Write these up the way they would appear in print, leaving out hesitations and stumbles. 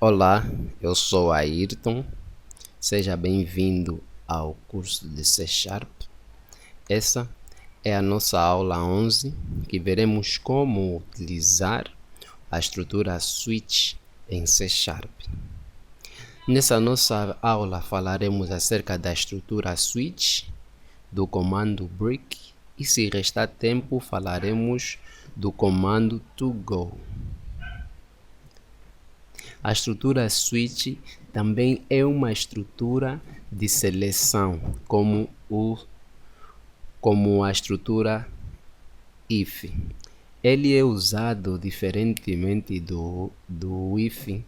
Olá, eu sou Ayrton. Seja bem-vindo ao curso de C Sharp. Essa é a nossa aula 11, que veremos como utilizar a estrutura switch em C Sharp. Nessa nossa aula falaremos acerca da estrutura switch, do comando break e, se restar tempo, falaremos do comando to go. A estrutura switch também é uma estrutura de seleção, como a estrutura if. Ele é usado diferentemente do if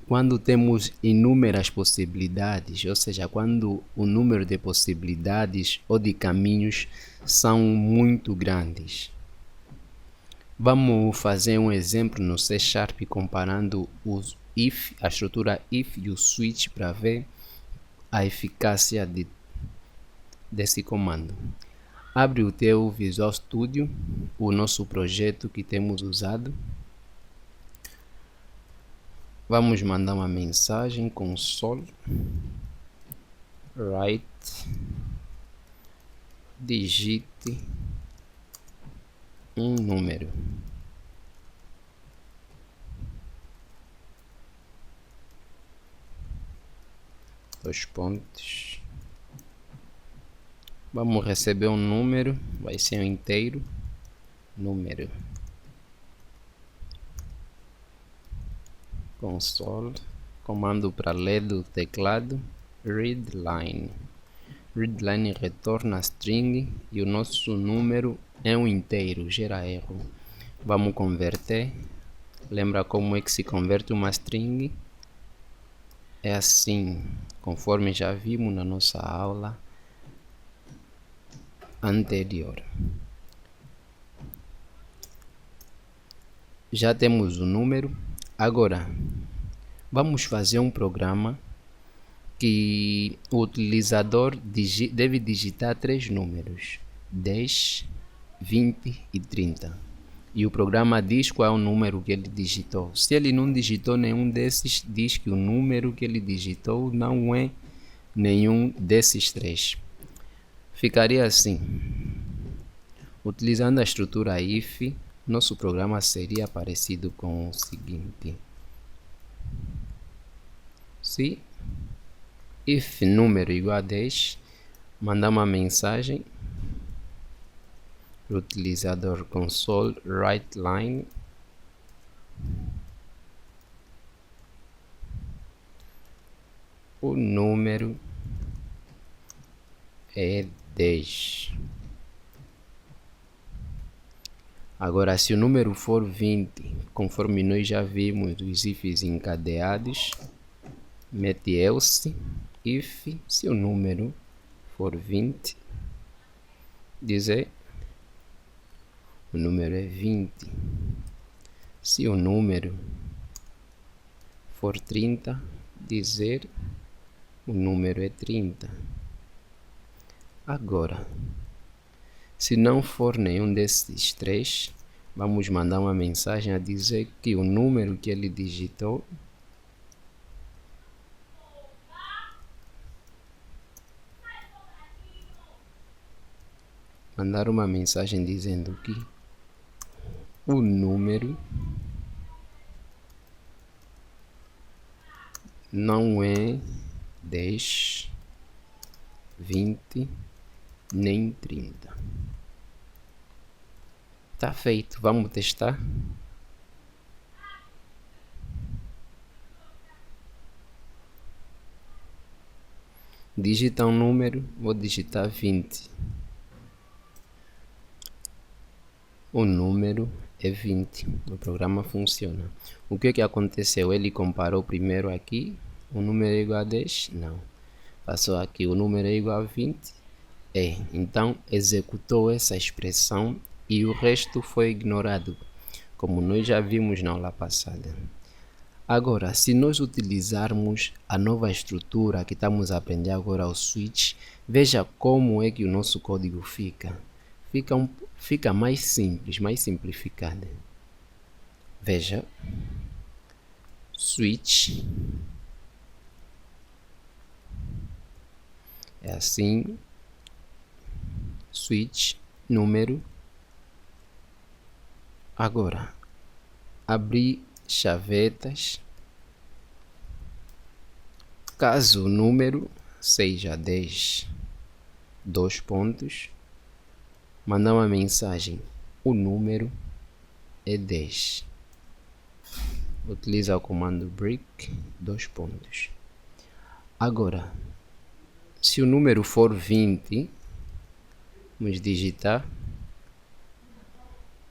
quando temos inúmeras possibilidades, ou seja, quando o número de possibilidades ou de caminhos são muito grandes. Vamos fazer um exemplo no C Sharp comparando a estrutura if e o switch para ver a eficácia desse comando. Abre o teu Visual Studio, o nosso projeto que temos usado. Vamos mandar uma mensagem console write, digite um número. Dois pontos. Vamos receber um número, vai ser um inteiro, número. Console, comando para ler do teclado, readline. Readline retorna string e o nosso número é um inteiro, gera erro. Vamos converter. Lembra como é que se converte uma string? É assim, conforme já vimos na nossa aula anterior. Já temos o número. Agora, vamos fazer um programa que o utilizador deve digitar 3 números: 10, 20 e 30. E o programa diz qual é o número que ele digitou. Se ele não digitou nenhum desses, diz que o número que ele digitou não é nenhum desses 3. Ficaria assim. Utilizando a estrutura if, nosso programa seria parecido com o seguinte. Se if número igual a 10, mandar uma mensagem para o utilizador console writeLine o número é 10. Agora, se o número for 20, conforme nós já vimos os ifs encadeados, mete else, if, se o número for 20, dizer o número é 20. Se o número for 30, dizer o número é 30. Agora, se não for nenhum desses 3, vamos mandar uma mensagem a dizer que o número que ele digitou mandar uma mensagem dizendo que o número não é 10, 20, nem 30. Tá feito, vamos testar. Digita um número, vou digitar 20. O número é 20, o programa funciona. O que aconteceu? Ele comparou primeiro aqui, o número é igual a 10? Não. Passou aqui, o número é igual a 20? É. Então, executou essa expressão e o resto foi ignorado, como nós já vimos na aula passada. Agora, se nós utilizarmos a nova estrutura que estamos a aprender agora, o switch, veja como é que o nosso código fica. Fica mais simples, mais simplificado. Veja. switch. É assim, switch, número. Agora, abrir chavetas. Caso o número seja 10, 2 pontos, mandar uma mensagem, o número é 10. Utiliza o comando break, 2 pontos. Agora, se o número for 20, vamos digitar.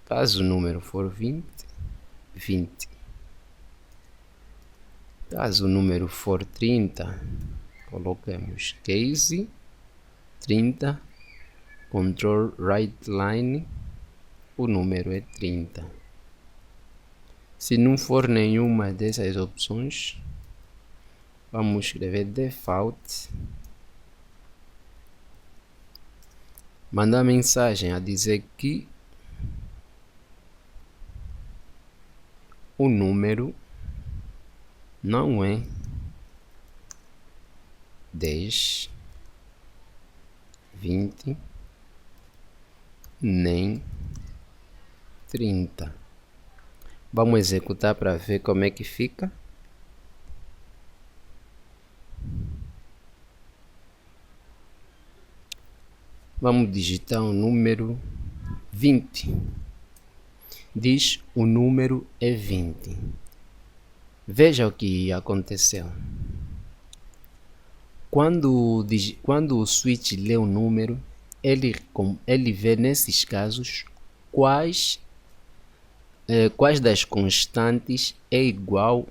Caso o número for 20, 20. Caso o número for 30, colocamos case 30, control right line, o número é 30. Se não for nenhuma dessas opções, vamos escrever default, mandar mensagem a dizer que o número não é 10, 20, nem 30. Vamos executar para ver como é que fica. Vamos digitar o número 20. Diz o número é 20. Veja o que aconteceu. Quando o switch lê o número, ele vê nesses casos quais das constantes é igual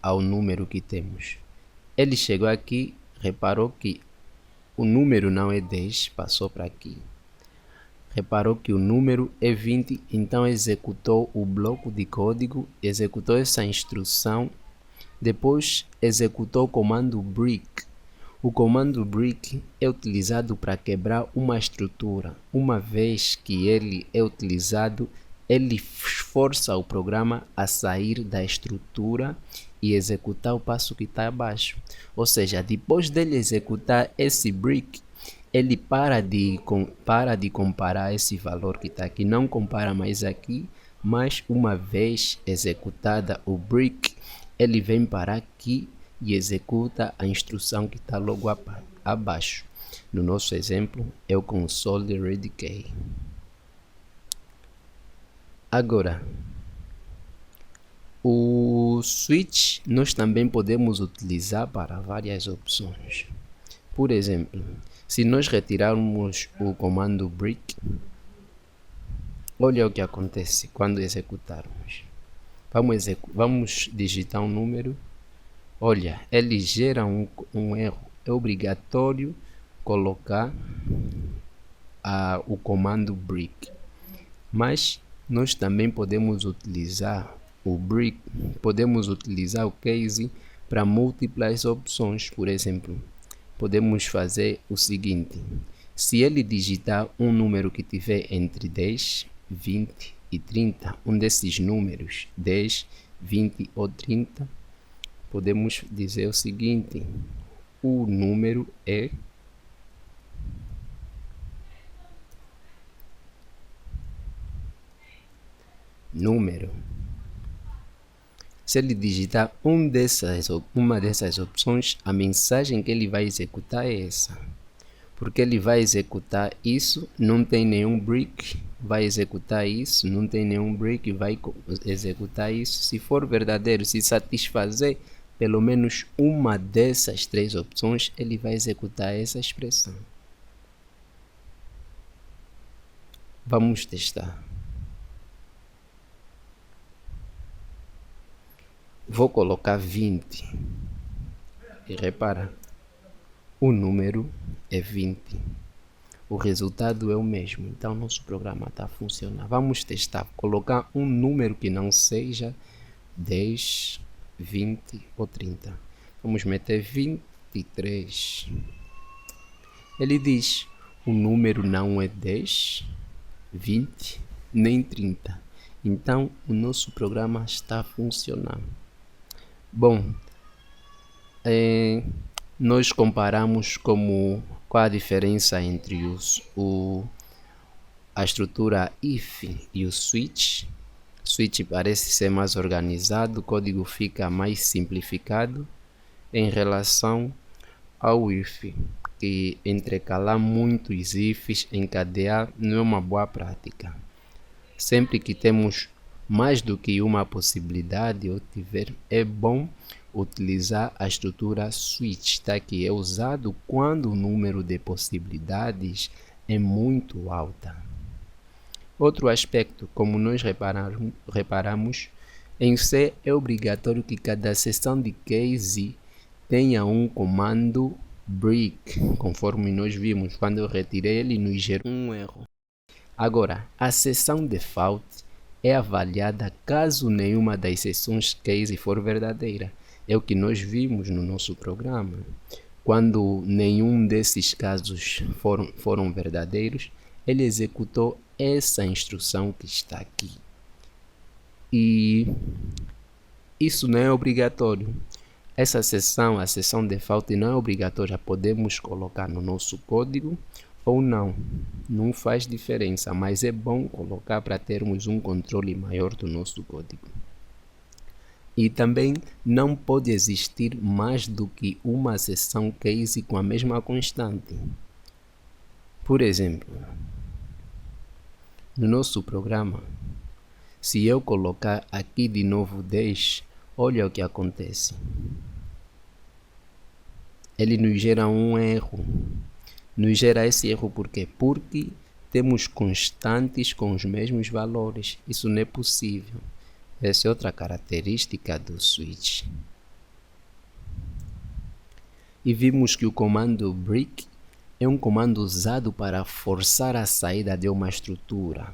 ao número que temos. Ele chegou aqui, reparou que o número não é 10, passou para aqui. Reparou que o número é 20, então executou o bloco de código, executou essa instrução, depois executou o comando break. O comando break é utilizado para quebrar uma estrutura. Uma vez que ele é utilizado, ele força o programa a sair da estrutura e executar o passo que está abaixo. Ou seja, depois dele executar esse break, ele para de comparar esse valor que está aqui, não compara mais aqui, mas uma vez executada o break, ele vem para aqui e executa a instrução que está logo abaixo. No nosso exemplo, é o console ready key. Agora, o switch nós também podemos utilizar para várias opções. Por exemplo, se nós retirarmos o comando break, olha o que acontece quando executarmos. Vamos digitar um número. Olha, ele gera um erro. É obrigatório colocar o comando break. Mas nós também podemos utilizar o break, podemos utilizar o case para múltiplas opções. Por exemplo, podemos fazer o seguinte: se ele digitar um número que tiver entre 10, 20 e 30, um desses números, 10, 20 ou 30, podemos dizer o seguinte: o número é número. Se ele digitar uma dessas opções, a mensagem que ele vai executar é essa. Porque ele vai executar isso, não tem nenhum break, vai executar isso, não tem nenhum break, vai executar isso. Se for verdadeiro, se satisfazer pelo menos uma dessas 3 opções, ele vai executar essa expressão. Vamos testar. Vou colocar 20 e repara, o número é 20. O resultado é o mesmo, então nosso programa está funcionando. Vamos testar, colocar um número que não seja 10, 20 ou 30. Vamos meter 23. Ele diz, o número não é 10, 20, nem 30. Então o nosso programa está funcionando. Bom, nós comparamos qual a diferença entre a estrutura if e o switch. O switch parece ser mais organizado, o código fica mais simplificado em relação ao if, que intercalar muitos ifs, encadear, não é uma boa prática. Sempre que temos mais do que uma possibilidade ou tiver, é bom utilizar a estrutura switch, tá? Que é usado quando o número de possibilidades é muito alta. Outro aspecto, como nós reparamos, em C é obrigatório que cada seção de case tenha um comando break, conforme nós vimos. Quando eu retirei ele, nos gerou um erro. Agora, a seção default é avaliada caso nenhuma das seções case for verdadeira. É o que nós vimos no nosso programa. Quando nenhum desses casos foram verdadeiros, ele executou essa instrução que está aqui. E isso não é obrigatório. Essa seção, a seção default, não é obrigatória. Podemos colocar no nosso código ou não. Não faz diferença, mas é bom colocar para termos um controle maior do nosso código. E também não pode existir mais do que uma seção case com a mesma constante. Por exemplo, no nosso programa, se eu colocar aqui de novo 10, olha o que acontece. Ele nos gera um erro. Nos gera esse erro por quê? Porque temos constantes com os mesmos valores. Isso não é possível. Essa é outra característica do switch. E vimos que o comando break é um comando usado para forçar a saída de uma estrutura.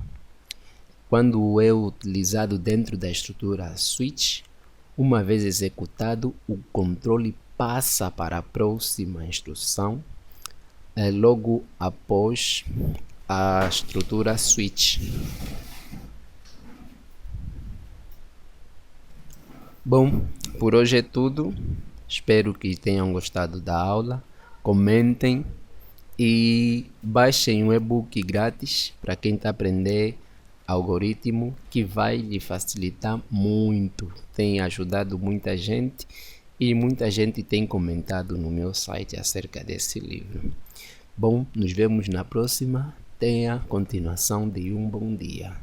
Quando é utilizado dentro da estrutura switch, uma vez executado, o controle passa para a próxima instrução logo após a estrutura switch. Bom, por hoje é tudo. Espero que tenham gostado da aula. Comentem e baixem um e-book grátis para quem está aprendendo algoritmo, que vai lhe facilitar muito. Tem ajudado muita gente e muita gente tem comentado no meu site acerca desse livro. Bom, nos vemos na próxima. Tenha continuação de um bom dia.